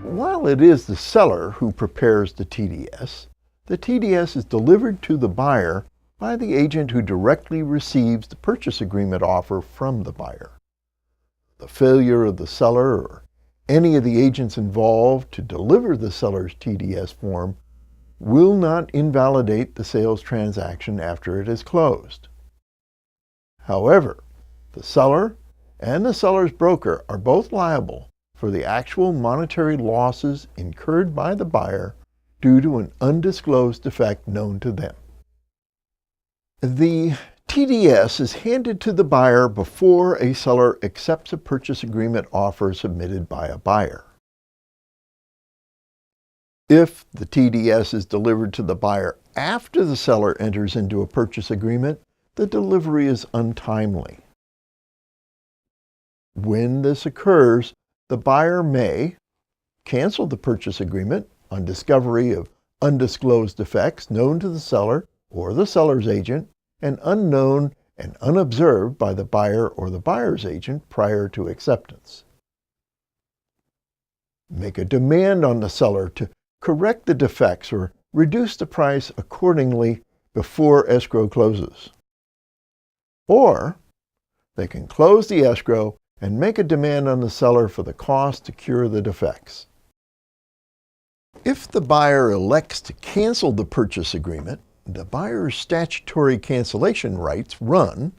While it is the seller who prepares the TDS is delivered to the buyer by the agent who directly receives the purchase agreement offer from the buyer. The failure of the seller or any of the agents involved to deliver the seller's TDS form will not invalidate the sales transaction after it is closed. However, the seller and the seller's broker are both liable for the actual monetary losses incurred by the buyer due to an undisclosed defect known to them. The TDS is handed to the buyer before a seller accepts a purchase agreement offer submitted by a buyer. If the TDS is delivered to the buyer after the seller enters into a purchase agreement, the delivery is untimely. When this occurs, the buyer may cancel the purchase agreement on discovery of undisclosed defects known to the seller or the seller's agent and unknown and unobserved by the buyer or the buyer's agent prior to acceptance. Make a demand on the seller to correct the defects or reduce the price accordingly before escrow closes. Or they can close the escrow and make a demand on the seller for the cost to cure the defects. If the buyer elects to cancel the purchase agreement, the buyer's statutory cancellation rights run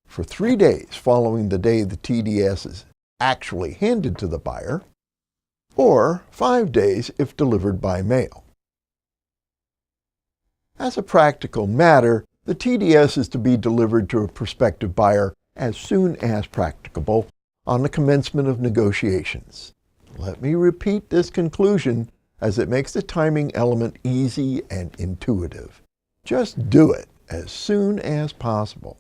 for 3 days following the day the TDS is actually handed to the buyer, or 5 days if delivered by mail. As a practical matter, the TDS is to be delivered to a prospective buyer as soon as practicable on the commencement of negotiations. Let me repeat this conclusion as it makes the timing element easy and intuitive. Just do it as soon as possible.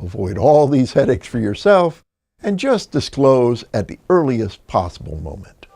Avoid all these headaches for yourself and just disclose at the earliest possible moment.